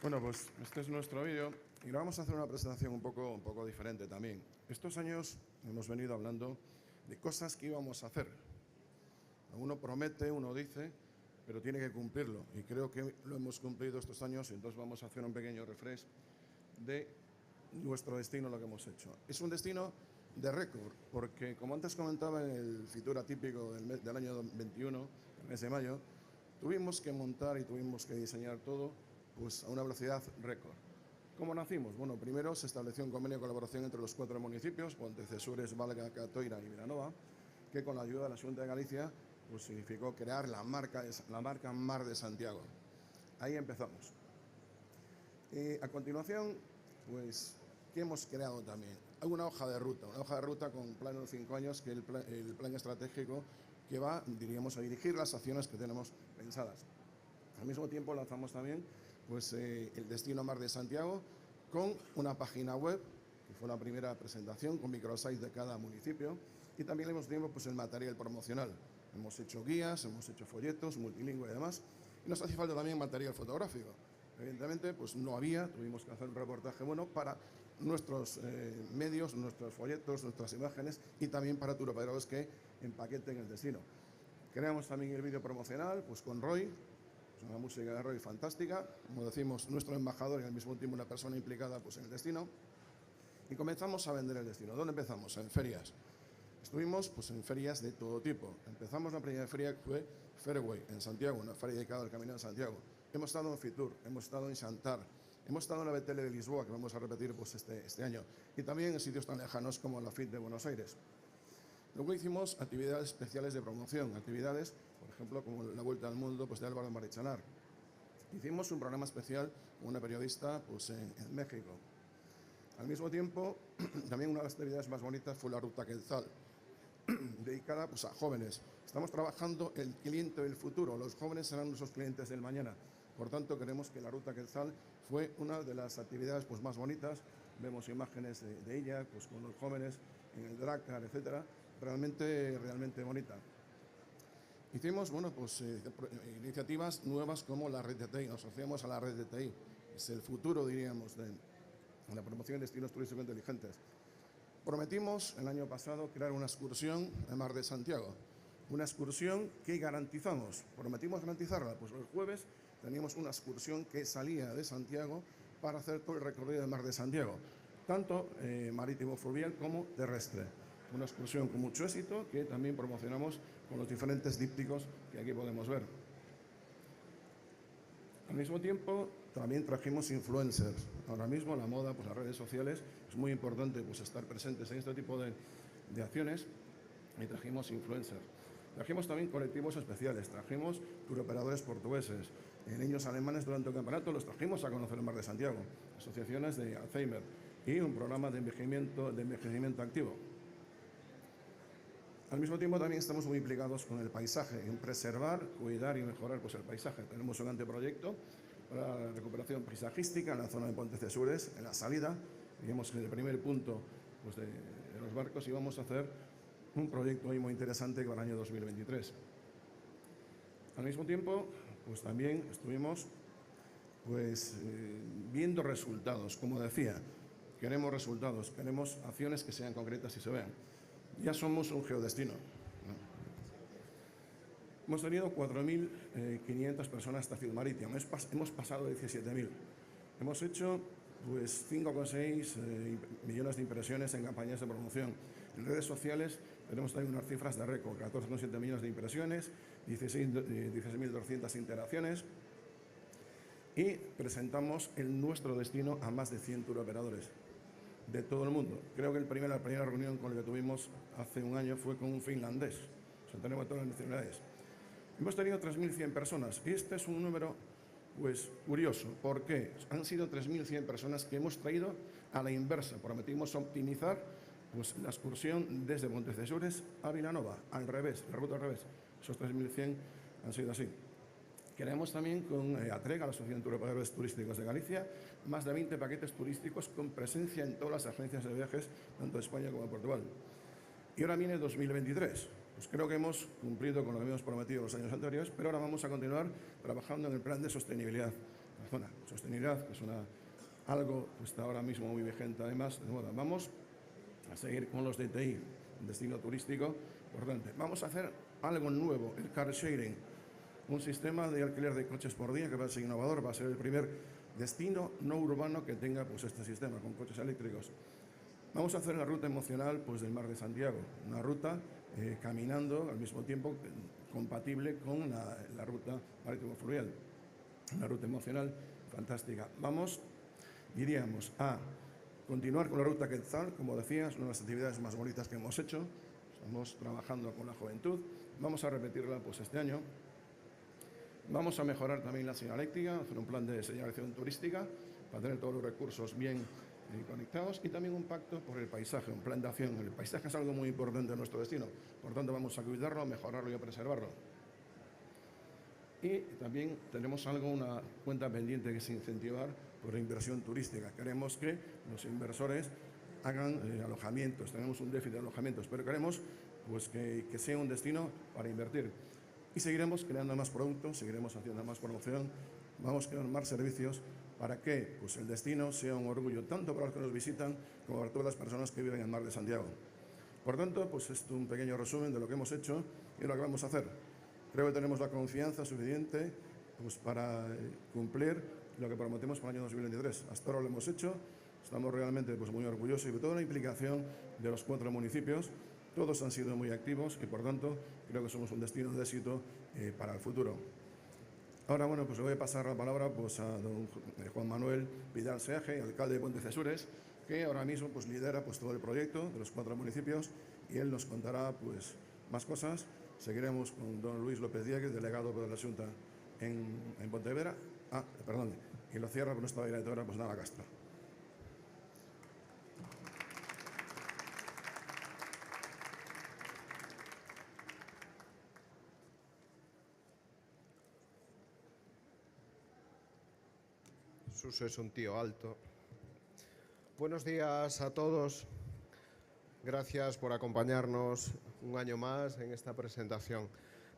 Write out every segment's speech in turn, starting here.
Bueno, pues este es nuestro vídeo y ahora vamos a hacer una presentación un poco diferente también. Estos años hemos venido hablando de cosas que íbamos a hacer. Uno promete, uno dice, pero tiene que cumplirlo. Y creo que lo hemos cumplido estos años, y entonces vamos a hacer un pequeño refresh de nuestro destino, lo que hemos hecho. Es un destino de récord, porque como antes comentaba en el Fitur Atípico del año 21, el mes de mayo, tuvimos que montar y tuvimos que diseñar todo pues, a una velocidad récord. ¿Cómo nacimos? Bueno, primero se estableció un convenio de colaboración entre los 4 municipios, Pontecesures, Valga, Catoira y Vilanova, que con la ayuda de la Xunta de Galicia pues, significó crear la marca Mar de Santiago. Ahí empezamos. A continuación, pues, ¿qué hemos creado también? Hay una hoja de ruta con plano de 5 años, que es el plan estratégico que va, diríamos, a dirigir las acciones que tenemos pensadas. Al mismo tiempo lanzamos también pues, el Destino Mar de Santiago con una página web, que fue la primera presentación con microsites de cada municipio, y también hemos tenido pues, el material promocional. Hemos hecho guías, hemos hecho folletos, multilingüe y demás, y nos hace falta también material fotográfico. Evidentemente, pues no había, tuvimos que hacer un reportaje bueno para nuestros medios, nuestros folletos, nuestras imágenes y también para turoperadores que empaqueten el destino. Creamos también el vídeo promocional pues con Roy, pues una música de Roy fantástica, como decimos, nuestro embajador y al mismo tiempo una persona implicada pues, en el destino. Y comenzamos a vender el destino. ¿Dónde empezamos? En ferias. Estuvimos pues, en ferias de todo tipo. Empezamos la primera feria que fue Fairway, en Santiago, una feria dedicada al Camino de Santiago. Hemos estado en Fitur, hemos estado en Xantar, hemos estado en la BTL de Lisboa, que vamos a repetir pues, este año, y también en sitios tan lejanos como la FIT de Buenos Aires. Luego hicimos actividades especiales de promoción, actividades, por ejemplo, como la Vuelta al Mundo pues, de Álvaro Marichalar. Hicimos un programa especial con una periodista pues, en México. Al mismo tiempo, también una de las actividades más bonitas fue la Ruta Quetzal, dedicada pues, a jóvenes. Estamos trabajando el cliente del futuro, los jóvenes serán nuestros clientes del mañana. Por tanto, creemos que la Ruta Quetzal fue una de las actividades pues, más bonitas. Vemos imágenes de ella pues, con los jóvenes en el Drakkar, etcétera. Realmente bonita. Hicimos bueno, pues, iniciativas nuevas como la red de TI, nos asociamos a la red de TI, es el futuro, diríamos, de la promoción de destinos turísticos inteligentes. Prometimos el año pasado crear una excursión en Mar de Santiago, una excursión que garantizamos. Prometimos garantizarla, pues los jueves teníamos una excursión que salía de Santiago para hacer todo el recorrido del Mar de Santiago, tanto marítimo fluvial como terrestre. Una excursión con mucho éxito que también promocionamos con los diferentes dípticos que aquí podemos ver. Al mismo tiempo, también trajimos influencers. Ahora mismo la moda, pues las redes sociales, es muy importante pues, estar presentes en este tipo de acciones y trajimos influencers. Trajimos también colectivos especiales, trajimos turoperadores portugueses, niños alemanes durante el campeonato los trajimos a conocer el Mar de Santiago, asociaciones de Alzheimer y un programa de envejecimiento activo. Al mismo tiempo también estamos muy implicados con el paisaje, en preservar, cuidar y mejorar pues, el paisaje. Tenemos un anteproyecto para la recuperación paisajística en la zona de Pontecesures, en la salida, digamos que en el primer punto pues, de los barcos, y vamos a hacer un proyecto muy interesante para el año 2023. Al mismo tiempo, pues también estuvimos pues, viendo resultados, como decía, queremos resultados, queremos acciones que sean concretas y se vean. Ya somos un geodestino. Hemos tenido 4.500 personas hasta Ciudad Marítima, hemos pasado de 17.000. Hemos hecho pues, 5,6 millones de impresiones en campañas de promoción. En redes sociales tenemos también unas cifras de récord, 14,7 millones de impresiones, 16.200 interacciones y presentamos nuestro destino a más de 100 turoperadores de todo el mundo. Creo que la primera reunión con la que tuvimos hace un año fue con un finlandés. O sea, tenemos todas las nacionalidades. Hemos tenido 3.100 personas y este es un número pues, curioso. ¿Por qué? Han sido 3.100 personas que hemos traído a la inversa. Prometimos optimizar pues, la excursión desde Pontecesures a Vilanova, al revés, la ruta al revés. Esos 3.100 han sido así. Queremos también con ATREGA, la Asociación de Turoperadores Turísticos de Galicia, más de 20 paquetes turísticos con presencia en todas las agencias de viajes, tanto de España como de Portugal. Y ahora viene 2023. Pues creo que hemos cumplido con lo que habíamos prometido los años anteriores, pero ahora vamos a continuar trabajando en el plan de sostenibilidad. la zona. Sostenibilidad, que es algo que está ahora mismo muy vigente además de moda. Vamos a seguir con los DTI, un destino turístico importante. Vamos a hacer algo nuevo, el car sharing, un sistema de alquiler de coches por día que va a ser innovador, va a ser el primer destino no urbano que tenga pues, este sistema con coches eléctricos. Vamos a hacer la ruta emocional pues, del Mar de Santiago, una ruta caminando al mismo tiempo compatible con la ruta marítimo fluvial, una ruta emocional fantástica. Vamos, diríamos, a continuar con la ruta Quetzal, como decías, una de las actividades más bonitas que hemos hecho. Estamos trabajando con la juventud. Vamos a repetirla pues, este año. Vamos a mejorar también la señaléctica, hacer un plan de señalización turística para tener todos los recursos bien conectados y también un pacto por el paisaje, un plan de acción. El paisaje es algo muy importante en nuestro destino, por tanto vamos a cuidarlo, mejorarlo y a preservarlo. Y también tenemos una cuenta pendiente que es incentivar por la inversión turística. Queremos que los inversores hagan alojamientos, tenemos un déficit de alojamientos, pero queremos pues, que sea un destino para invertir. Y seguiremos creando más productos, seguiremos haciendo más promoción, vamos a crear más servicios para que pues, el destino sea un orgullo tanto para los que nos visitan como para todas las personas que viven en el Mar de Santiago. Por tanto, pues esto es un pequeño resumen de lo que hemos hecho y lo que vamos a hacer. Creo que tenemos la confianza suficiente pues, para cumplir lo que prometemos para el año 2023. Hasta ahora lo hemos hecho, estamos realmente pues, muy orgullosos y de toda la implicación de los 4 municipios. Todos han sido muy activos y, por tanto, creo que somos un destino de éxito para el futuro. Ahora, bueno, pues le voy a pasar la palabra pues, a don Juan Manuel Vidal Seaje, alcalde de Pontecesures, que ahora mismo pues, lidera pues, todo el proyecto de los 4 municipios y él nos contará pues, más cosas. Seguiremos con don Luis López Díaz, delegado de la Xunta en Pontevedra. Perdón, y lo cierra por nuestra directora, pues Nava Castro. Suso es un tío alto. Buenos días a todos. Gracias por acompañarnos un año más en esta presentación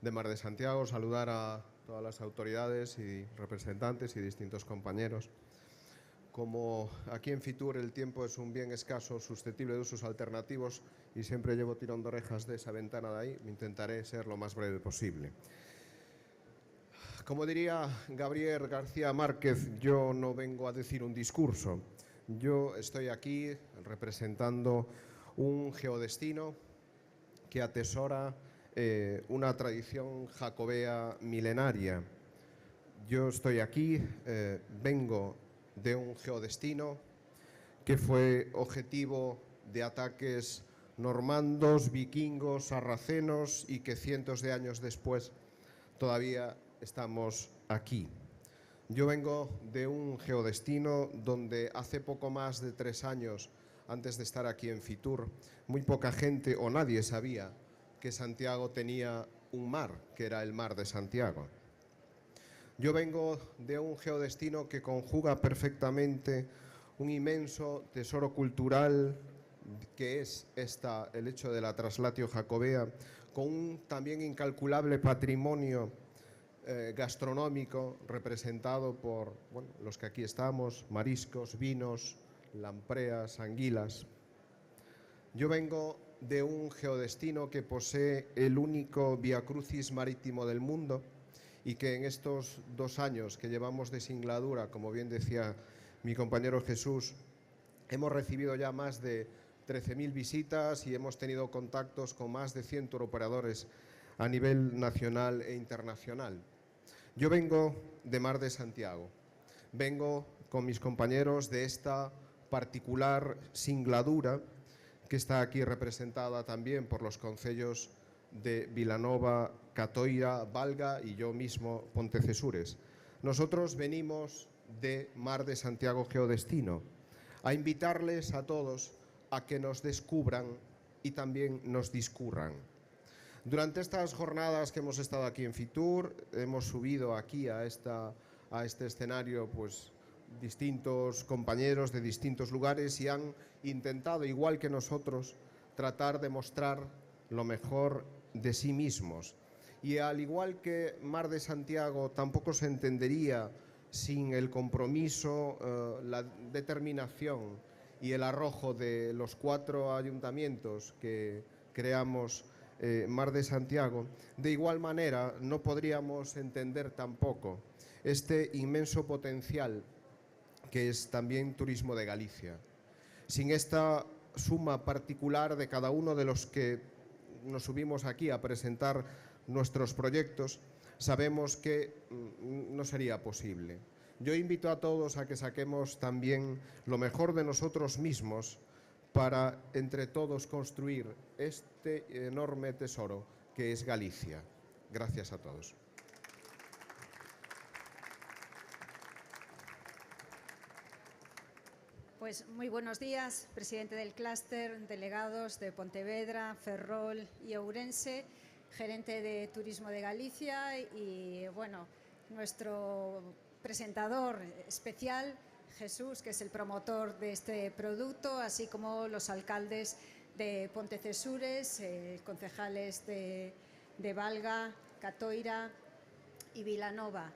de Mar de Santiago. Saludar a todas las autoridades y representantes y distintos compañeros. Como aquí en Fitur el tiempo es un bien escaso, susceptible de usos alternativos y siempre llevo tirón de orejas de esa ventana de ahí, intentaré ser lo más breve posible. Como diría Gabriel García Márquez, yo no vengo a decir un discurso. Yo estoy aquí representando un geodestino que atesora una tradición jacobea milenaria. Yo estoy aquí, vengo de un geodestino que fue objetivo de ataques normandos, vikingos, sarracenos y que cientos de años después todavía estamos aquí. Yo vengo de un geodestino donde hace poco más de 3 años, antes de estar aquí en Fitur, muy poca gente o nadie sabía que Santiago tenía un mar, que era el Mar de Santiago. Yo vengo de un geodestino que conjuga perfectamente un inmenso tesoro cultural que es el hecho de la Traslatio Jacobea, con un también incalculable patrimonio gastronómico representado por los que aquí estamos, mariscos, vinos, lampreas, anguilas. Yo vengo de un geodestino que posee el único viacrucis marítimo del mundo y que en estos 2 años que llevamos de singladura, como bien decía mi compañero Jesús, hemos recibido ya más de 13.000 visitas y hemos tenido contactos con más de 100 operadores a nivel nacional e internacional. Yo vengo de Mar de Santiago, vengo con mis compañeros de esta particular singladura que está aquí representada también por los concellos de Vilanova, Catoira, Valga y yo mismo, Pontecesures. Nosotros venimos de Mar de Santiago Geodestino a invitarles a todos a que nos descubran y también nos discurran. Durante estas jornadas que hemos estado aquí en Fitur, hemos subido aquí a este escenario pues, distintos compañeros de distintos lugares y han intentado, igual que nosotros, tratar de mostrar lo mejor de sí mismos. Y al igual que Mar de Santiago tampoco se entendería sin el compromiso, la determinación y el arrojo de los 4 ayuntamientos que creamos Mar de Santiago, de igual manera no podríamos entender tampoco este inmenso potencial que es también Turismo de Galicia. Sin esta suma particular de cada uno de los que nos subimos aquí a presentar nuestros proyectos, sabemos que no sería posible. Yo invito a todos a que saquemos también lo mejor de nosotros mismos para, entre todos, construir este enorme tesoro que es Galicia. Gracias a todos. Pues muy buenos días, presidente del clúster, delegados de Pontevedra, Ferrol y Ourense, gerente de Turismo de Galicia y, bueno, nuestro presentador especial, Jesús, que es el promotor de este producto, así como los alcaldes de Pontecesures, concejales de Valga, Catoira y Vilanova.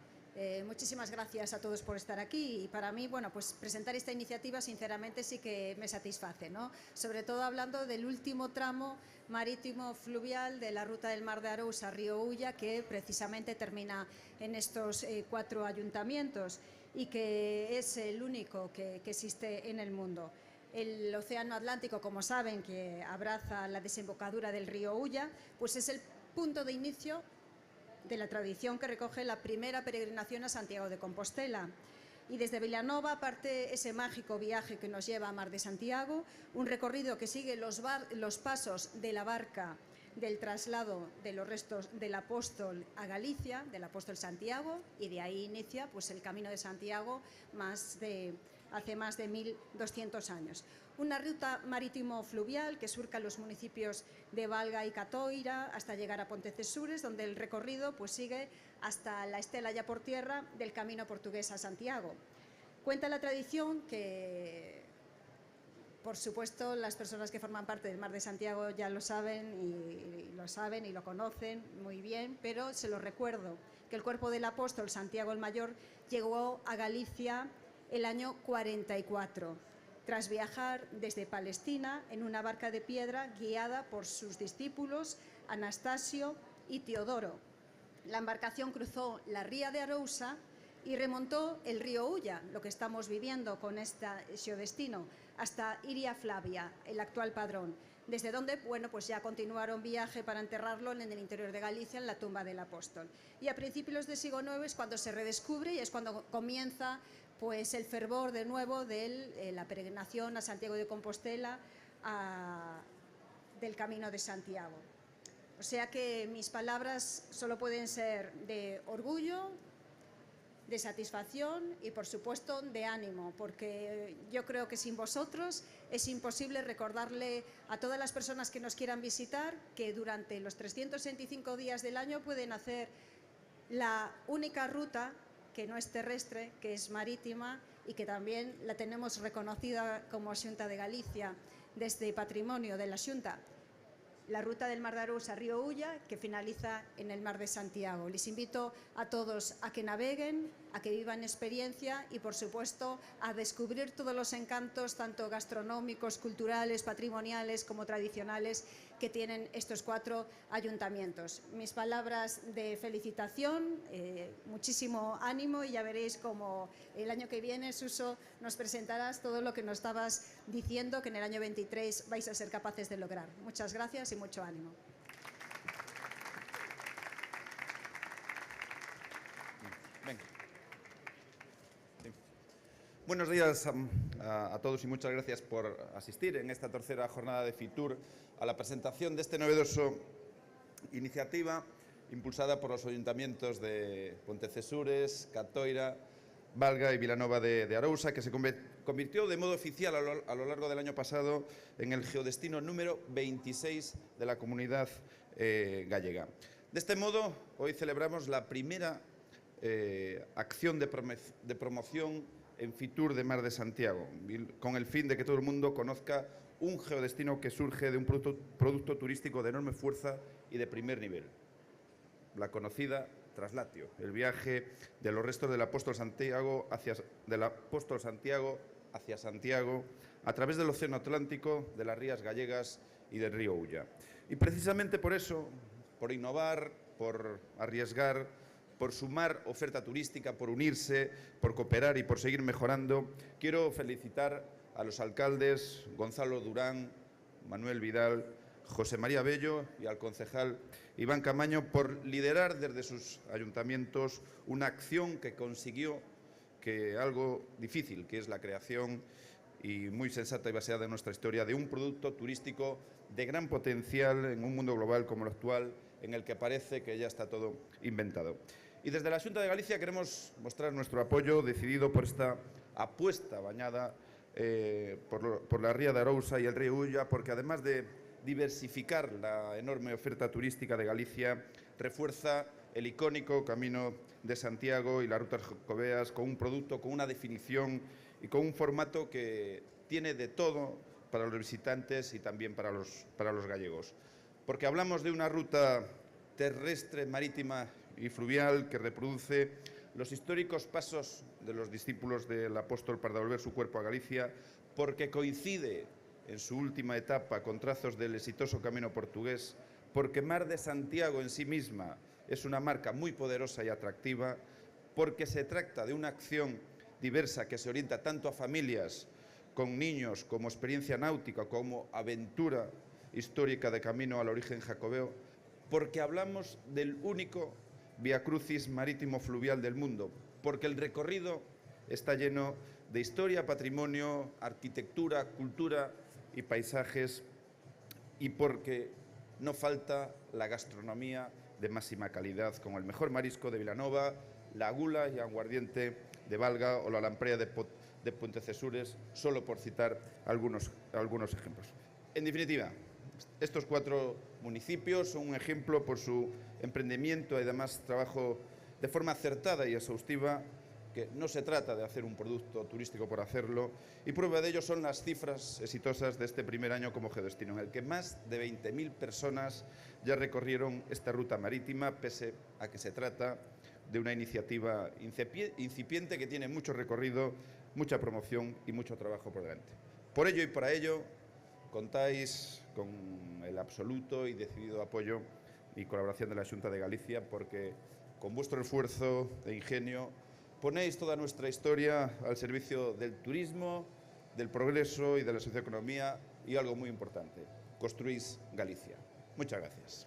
Muchísimas gracias a todos por estar aquí y para mí, bueno, pues presentar esta iniciativa sinceramente sí que me satisface, ¿no? Sobre todo hablando del último tramo marítimo fluvial de la ruta del Mar de Arousa a Río Ulla, que precisamente termina en estos 4 ayuntamientos y que es el único que existe en el mundo. El Océano Atlántico, como saben, que abraza la desembocadura del río Ulla, pues es el punto de inicio de la tradición que recoge la primera peregrinación a Santiago de Compostela. Y desde Vilanova parte ese mágico viaje que nos lleva a Mar de Santiago, un recorrido que sigue los pasos de la barca del traslado de los restos del apóstol a Galicia, del apóstol Santiago, y de ahí inicia pues, el Camino de Santiago hace más de 1200 años. Una ruta marítimo-fluvial que surca los municipios de Valga y Catoira hasta llegar a Pontecesures, donde el recorrido pues, sigue hasta la estela ya por tierra del Camino portugués a Santiago. Cuenta la tradición que, por supuesto, las personas que forman parte del Mar de Santiago ya lo saben y lo conocen muy bien, pero se lo recuerdo, que el cuerpo del apóstol Santiago el Mayor llegó a Galicia el año 44. Tras viajar desde Palestina en una barca de piedra guiada por sus discípulos Anastasio y Teodoro. La embarcación cruzó la ría de Arousa y remontó el río Ulla, lo que estamos viviendo con este destino, hasta Iria Flavia, el actual Padrón, desde donde, bueno, pues ya continuaron viaje para enterrarlo en el interior de Galicia, en la tumba del apóstol. Y a principios del siglo IX es cuando se redescubre y es cuando comienza pues el fervor de nuevo de la peregrinación a Santiago de Compostela del Camino de Santiago. O sea que mis palabras solo pueden ser de orgullo, de satisfacción y, por supuesto, de ánimo, porque yo creo que sin vosotros es imposible recordarle a todas las personas que nos quieran visitar que durante los 365 días del año pueden hacer la única ruta que no es terrestre, que es marítima y que también la tenemos reconocida como Xunta de Galicia desde Patrimonio de la Xunta, la ruta del Mar de Arousa a Río Ulla, que finaliza en el Mar de Santiago. Les invito a todos a que naveguen, a que vivan experiencia y, por supuesto, a descubrir todos los encantos, tanto gastronómicos, culturales, patrimoniales como tradicionales, que tienen estos 4 ayuntamientos. Mis palabras de felicitación, muchísimo ánimo y ya veréis cómo el año que viene, Suso, nos presentarás todo lo que nos estabas diciendo que en el año 23 vais a ser capaces de lograr. Muchas gracias y mucho ánimo. Venga. Sí. Buenos días a todos y muchas gracias por asistir en esta tercera jornada de Fitur a la presentación de esta novedosa iniciativa impulsada por los ayuntamientos de Pontecesures, Catoira, Valga y Vilanova de Arousa, que se convirtió de modo oficial a lo largo del año pasado en el geodestino número 26 de la comunidad gallega. De este modo, hoy celebramos la primera acción de promoción en Fitur de Mar de Santiago, con el fin de que todo el mundo conozca un geodestino que surge de un producto turístico de enorme fuerza y de primer nivel, la conocida traslatio, el viaje de los restos del apóstol Santiago hacia Santiago a través del Océano Atlántico, de las rías gallegas y del río Ulla. Y precisamente por eso, por innovar, por arriesgar, por sumar oferta turística, por unirse, por cooperar y por seguir mejorando, quiero felicitar a los alcaldes Gonzalo Durán, Manuel Vidal, José María Bello y al concejal Iván Camaño por liderar desde sus ayuntamientos una acción que consiguió que algo difícil, que es la creación y muy sensata y baseada en nuestra historia de un producto turístico de gran potencial en un mundo global como el actual, en el que parece que ya está todo inventado. Y desde la Xunta de Galicia queremos mostrar nuestro apoyo decidido por esta apuesta bañada por la ría de Arousa y el río Ulla, porque además de diversificar la enorme oferta turística de Galicia, refuerza el icónico Camino de Santiago y las rutas jacobeas con un producto, con una definición y con un formato que tiene de todo para los visitantes y también para los gallegos. Porque hablamos de una ruta terrestre, marítima y fluvial que reproduce los históricos pasos de los discípulos del apóstol para devolver su cuerpo a Galicia, porque coincide en su última etapa con trazos del exitoso camino portugués, porque Mar de Santiago en sí misma es una marca muy poderosa y atractiva, porque se trata de una acción diversa que se orienta tanto a familias con niños como experiencia náutica, como aventura histórica de camino al origen jacobeo, porque hablamos del único Vía Crucis marítimo fluvial del mundo, porque el recorrido está lleno de historia, patrimonio, arquitectura, cultura y paisajes, y porque no falta la gastronomía de máxima calidad, con el mejor marisco de Vilanova, la gula y aguardiente de Valga o la lamprea de Pontecesures, solo por citar algunos ejemplos. En definitiva, estos 4 municipios son un ejemplo por su emprendimiento y además trabajo de forma acertada y exhaustiva, que no se trata de hacer un producto turístico por hacerlo, y prueba de ello son las cifras exitosas de este primer año como geodestino, en el que más de 20.000 personas ya recorrieron esta ruta marítima, pese a que se trata de una iniciativa incipiente que tiene mucho recorrido, mucha promoción y mucho trabajo por delante. Por ello y para ello, contáis con el absoluto y decidido apoyo y colaboración de la Xunta de Galicia, porque con vuestro esfuerzo e ingenio ponéis toda nuestra historia al servicio del turismo, del progreso y de la socioeconomía, y algo muy importante, construís Galicia. Muchas gracias.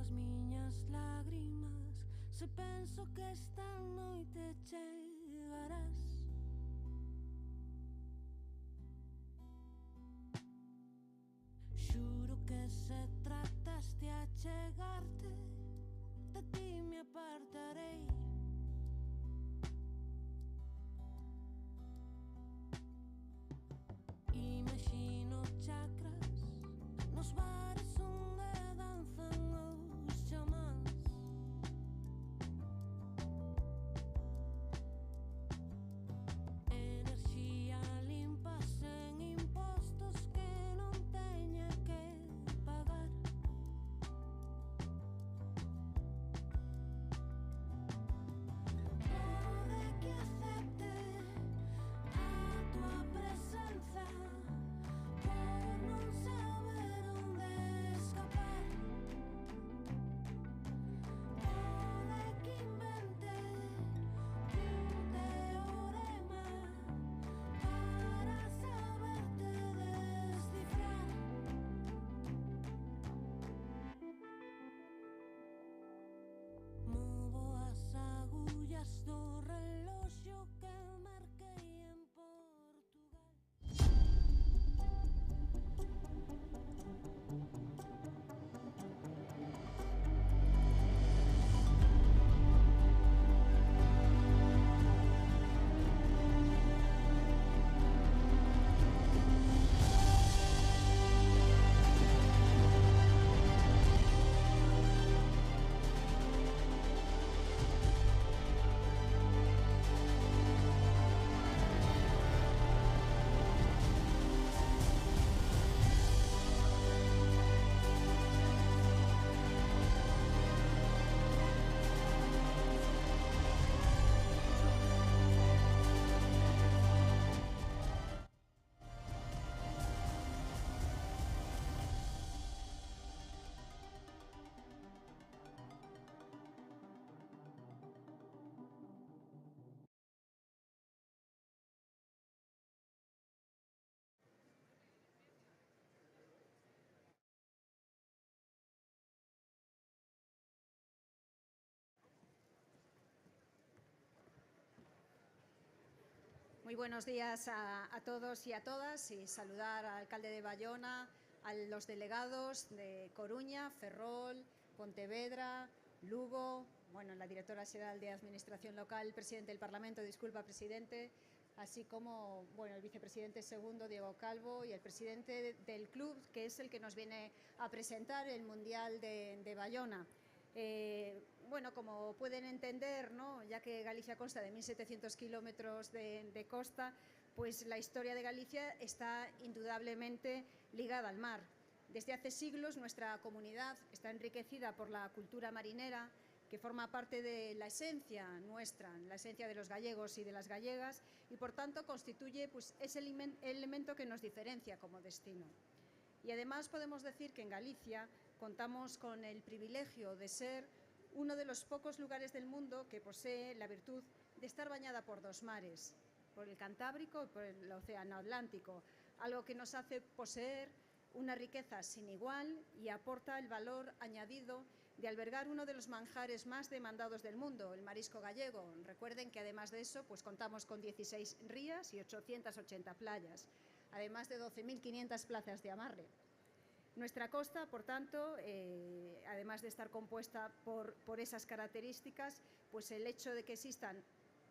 as miñas lágrimas se penso que esta noite chegarás. Xuro que se trataste a chegarte, de ti me apartarei. Imagino chakras nos bares onde danzan os chamáns. Enerxía limpa sen impostos que non teña que pagar. Pode que acepte a tua presenza por non saber onde escapar. Pode que invente un teorema para saberte descifrar. Movo as agullas do reloxo que marquei en Portugal. Muy buenos días a todos y a todas, y saludar al alcalde de Bayona, a los delegados de Coruña, Ferrol, Pontevedra, Lugo, bueno, la directora xeral de Administración Local, el presidente del Parlamento, disculpa, presidente, así como bueno, el vicepresidente segundo, Diego Calvo, y el presidente del club, que es el que nos viene a presentar el Mundial de Bayona. Bueno, como pueden entender, ¿no?, ya que Galicia consta de 1.700 kilómetros de costa, pues la historia de Galicia está indudablemente ligada al mar. Desde hace siglos nuestra comunidad está enriquecida por la cultura marinera, que forma parte de la esencia nuestra, la esencia de los gallegos y de las gallegas, y por tanto constituye pues, ese elemento que nos diferencia como destino. Y además podemos decir que en Galicia contamos con el privilegio de ser uno de los pocos lugares del mundo que posee la virtud de estar bañada por dos mares, por el Cantábrico y por el Océano Atlántico, algo que nos hace poseer una riqueza sin igual y aporta el valor añadido de albergar uno de los manjares más demandados del mundo, el marisco gallego. Recuerden que además de eso, pues contamos con 16 rías y 880 playas, además de 12.500 plazas de amarre. Nuestra costa, por tanto, además de estar compuesta por esas características, pues el hecho de que existan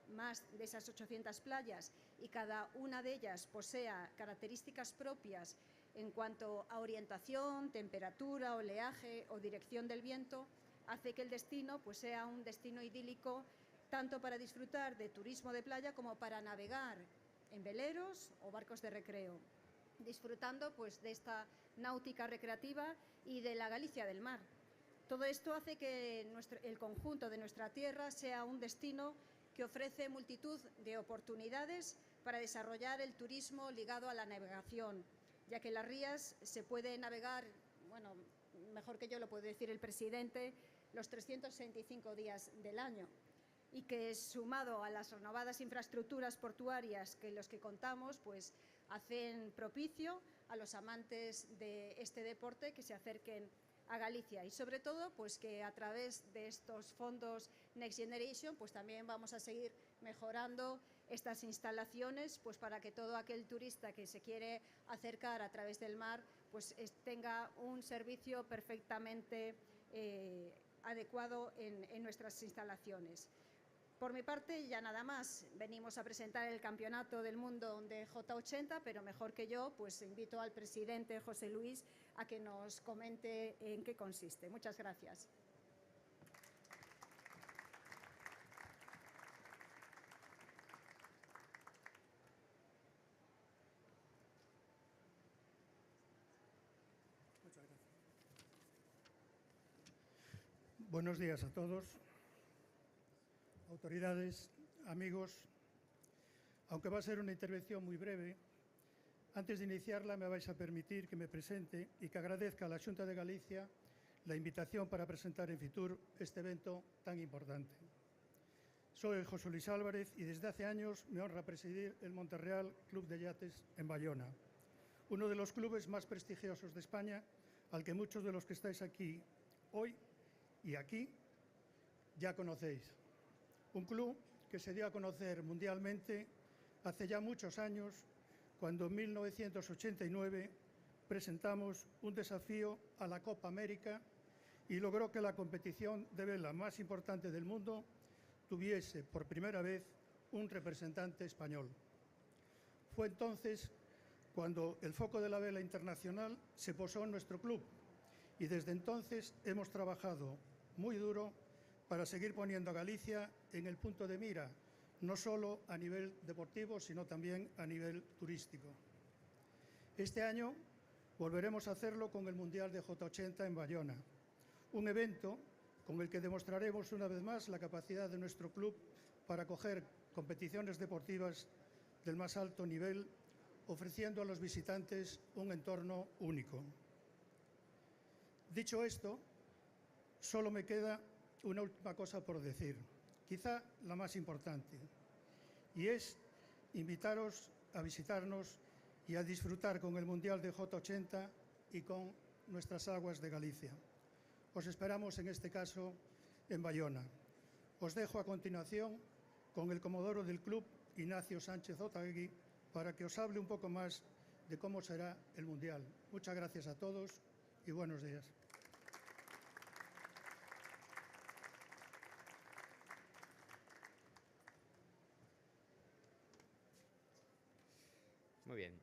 más de esas 800 playas y cada una de ellas posea características propias en cuanto a orientación, temperatura, oleaje o dirección del viento, hace que el destino pues, sea un destino idílico tanto para disfrutar de turismo de playa como para navegar en veleros o barcos de recreo, disfrutando pues, de esta náutica recreativa y de la Galicia del mar. Todo esto hace que el conjunto de nuestra tierra sea un destino que ofrece multitud de oportunidades para desarrollar el turismo ligado a la navegación, ya que en las rías se puede navegar, bueno, mejor que yo lo puede decir el presidente, los 365 días del año, y que sumado a las renovadas infraestructuras portuarias que los que contamos, pues hacen propicio a los amantes de este deporte que se acerquen a Galicia y sobre todo pues que a través de estos fondos Next Generation pues también vamos a seguir mejorando estas instalaciones pues para que todo aquel turista que se quiere acercar a través del mar pues tenga un servicio perfectamente adecuado en nuestras instalaciones. Por mi parte, ya nada más. Venimos a presentar el Campeonato del Mundo de J80, pero mejor que yo, pues invito al presidente José Luis a que nos comente en qué consiste. Muchas gracias. Buenos días a todos, autoridades, amigos. Aunque va a ser una intervención muy breve, antes de iniciarla me vais a permitir que me presente y que agradezca a la Xunta de Galicia la invitación para presentar en Fitur este evento tan importante. Soy José Luis Álvarez y desde hace años me honra presidir el Monterreal Club de Yates en Bayona, uno de los clubes más prestigiosos de España, al que muchos de los que estáis aquí hoy y aquí ya conocéis. Un club que se dio a conocer mundialmente hace ya muchos años, cuando en 1989 presentamos un desafío a la Copa América y logró que la competición de vela más importante del mundo tuviese por primera vez un representante español. Fue entonces cuando el foco de la vela internacional se posó en nuestro club y desde entonces hemos trabajado muy duro para seguir poniendo a Galicia en el punto de mira, no solo a nivel deportivo, sino también a nivel turístico. Este año volveremos a hacerlo con el Mundial de J80 en Bayona, un evento con el que demostraremos una vez más la capacidad de nuestro club para acoger competiciones deportivas del más alto nivel, ofreciendo a los visitantes un entorno único. Dicho esto, solo me queda una última cosa por decir, quizá la más importante, y es invitaros a visitarnos y a disfrutar con el Mundial de J80 y con nuestras aguas de Galicia. Os esperamos, en este caso, en Bayona. Os dejo a continuación con el comodoro del club, Ignacio Sánchez Otaegui, para que os hable un poco más de cómo será el Mundial. Muchas gracias a todos y buenos días. Muy bien,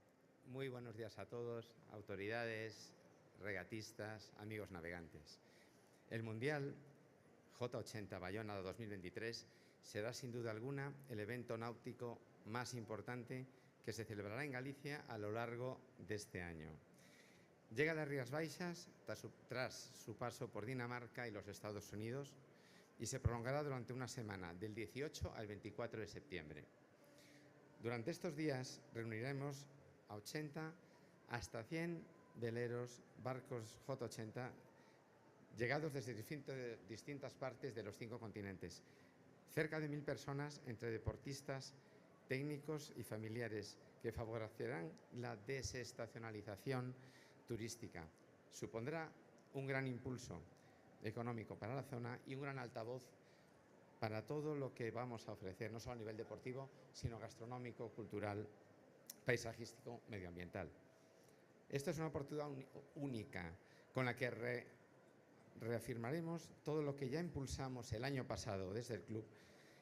muy buenos días a todos, autoridades, regatistas, amigos navegantes. El Mundial J80 Bayona 2023 será sin duda alguna el evento náutico más importante que se celebrará en Galicia a lo largo de este año. Llega a las Rías Baixas tras su paso por Dinamarca y los Estados Unidos y se prolongará durante una semana, del 18 al 24 de septiembre. Durante estos días reuniremos a 80 hasta 100 veleros, barcos J80, llegados desde distintas partes de los 5 continentes. Cerca de 1000 personas, entre deportistas, técnicos y familiares, que favorecerán la desestacionalización turística. Supondrá un gran impulso económico para la zona y un gran altavoz para todo lo que vamos a ofrecer, no solo a nivel deportivo, sino gastronómico, cultural, paisajístico, medioambiental. Esta es una oportunidad única con la que reafirmaremos todo lo que ya impulsamos el año pasado desde el club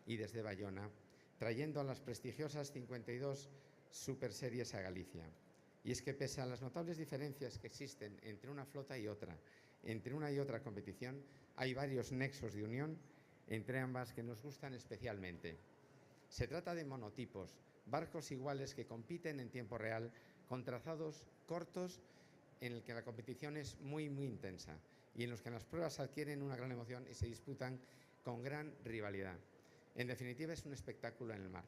y desde Bayona, trayendo a las prestigiosas 52 superseries a Galicia. Y es que pese a las notables diferencias que existen entre una flota y otra, entre una y otra competición, hay varios nexos de unión entre ambas que nos gustan especialmente. Se trata de monotipos, barcos iguales que compiten en tiempo real con trazados cortos en el que la competición es muy intensa y en los que las pruebas adquieren una gran emoción y se disputan con gran rivalidad. En definitiva, es un espectáculo en el mar.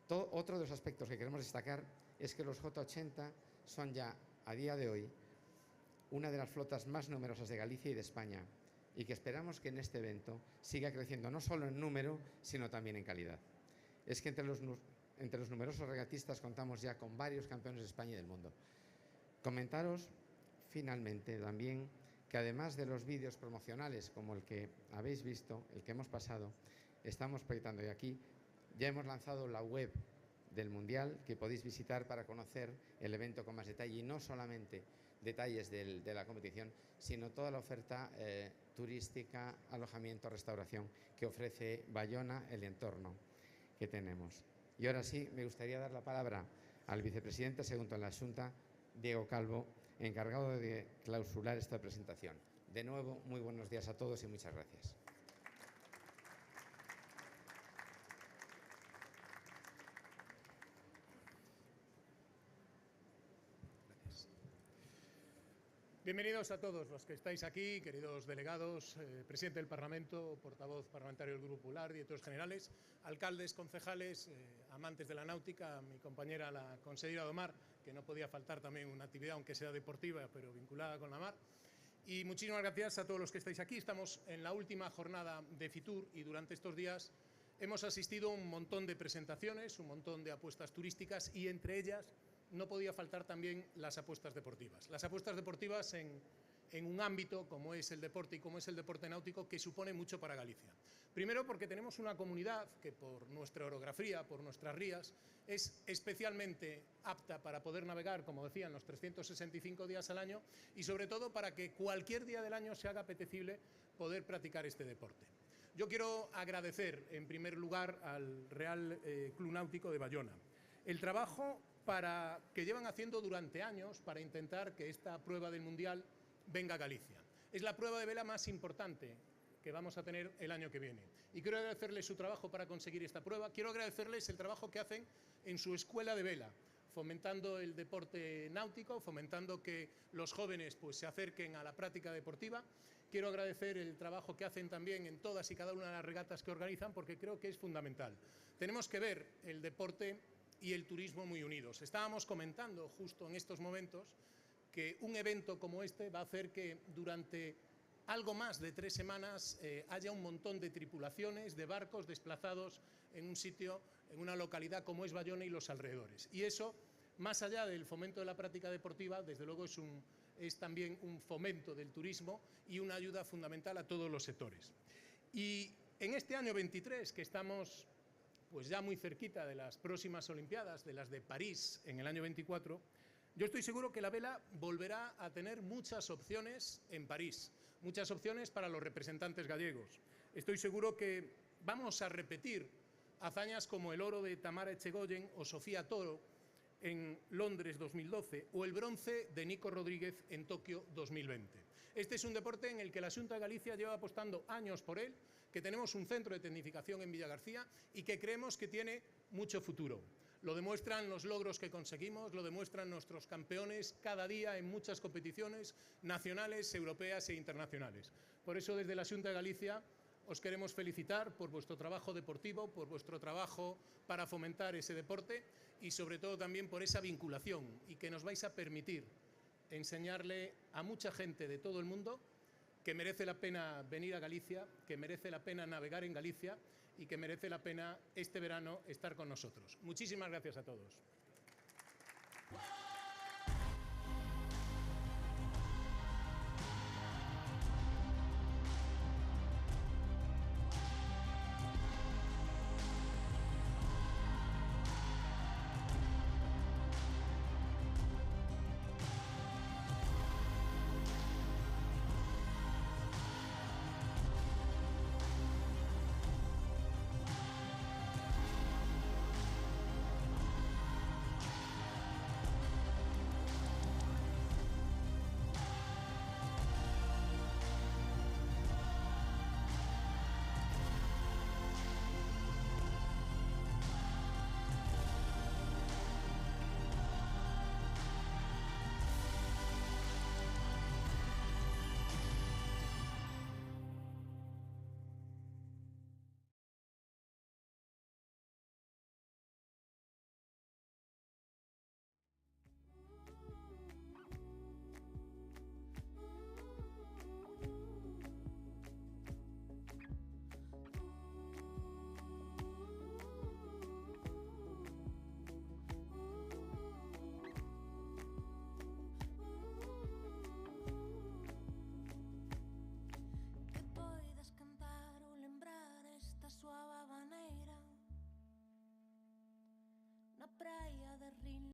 Otro de los aspectos que queremos destacar es que los J80 son ya, a día de hoy, una de las flotas más numerosas de Galicia y de España, y que esperamos que en este evento siga creciendo no solo en número, sino también en calidad. Es que entre los numerosos regatistas contamos ya con varios campeones de España y del mundo. Comentaros, finalmente, también que además de los vídeos promocionales como el que habéis visto, el que hemos pasado, estamos proyectando y aquí ya hemos lanzado la web del Mundial que podéis visitar para conocer el evento con más detalle y no solamente detalles de la competición, sino toda la oferta turística, alojamiento, restauración que ofrece Bayona, el entorno que tenemos. Y ahora sí, me gustaría dar la palabra al vicepresidente segundo en la Xunta, Diego Calvo, encargado de clausurar esta presentación. De nuevo, muy buenos días a todos y muchas gracias. Bienvenidos a todos los que estáis aquí, queridos delegados, presidente del Parlamento, portavoz parlamentario del Grupo Popular, directores generales, alcaldes, concejales, amantes de la náutica, mi compañera la consejera do Mar, que no podía faltar también una actividad, aunque sea deportiva, pero vinculada con la mar. Y muchísimas gracias a todos los que estáis aquí. Estamos en la última jornada de Fitur y durante estos días hemos asistido a un montón de presentaciones, un montón de apuestas turísticas y entre ellas no podía faltar también las apuestas deportivas. Las apuestas deportivas en un ámbito como es el deporte y como es el deporte náutico que supone mucho para Galicia. Primero porque tenemos una comunidad que por nuestra orografía, por nuestras rías, es especialmente apta para poder navegar, como decían, los 365 días al año y sobre todo para que cualquier día del año se haga apetecible poder practicar este deporte. Yo quiero agradecer en primer lugar al Real Club Náutico de Bayona el trabajo que llevan haciendo durante años para intentar que esta prueba del Mundial venga a Galicia. Es la prueba de vela más importante que vamos a tener el año que viene. Y quiero agradecerles su trabajo para conseguir esta prueba. Quiero agradecerles el trabajo que hacen en su escuela de vela, fomentando el deporte náutico, fomentando que los jóvenes se acerquen a la práctica deportiva. Quiero agradecer el trabajo que hacen también en todas y cada una de las regatas que organizan, porque creo que es fundamental. Tenemos que ver el deporte y el turismo muy unidos. Estábamos comentando justo en estos momentos que un evento como este va a hacer que durante algo más de 3 semanas haya un montón de tripulaciones, de barcos desplazados en un sitio, en una localidad como es Bayona y los alrededores. Y eso, más allá del fomento de la práctica deportiva, desde luego es también un fomento del turismo y una ayuda fundamental a todos los sectores. Y en este año 23, que estamos pues ya muy cerquita de las próximas Olimpiadas, de las de París en el año 24, yo estoy seguro que la vela volverá a tener muchas opciones en París, muchas opciones para los representantes gallegos. Estoy seguro que vamos a repetir hazañas como el oro de Tamara Echegoyen o Sofía Toro en Londres 2012 o el bronce de Nico Rodríguez en Tokio 2020. Este es un deporte en el que la Xunta de Galicia lleva apostando años por él, que tenemos un centro de tecnificación en Villagarcía y que creemos que tiene mucho futuro. Lo demuestran los logros que conseguimos, lo demuestran nuestros campeones cada día en muchas competiciones nacionales, europeas e internacionales. Por eso, desde la Xunta de Galicia, os queremos felicitar por vuestro trabajo deportivo, por vuestro trabajo para fomentar ese deporte y sobre todo también por esa vinculación y que nos vais a permitir enseñarle a mucha gente de todo el mundo que merece la pena venir a Galicia, que merece la pena navegar en Galicia y que merece la pena este verano estar con nosotros. Muchísimas gracias a todos.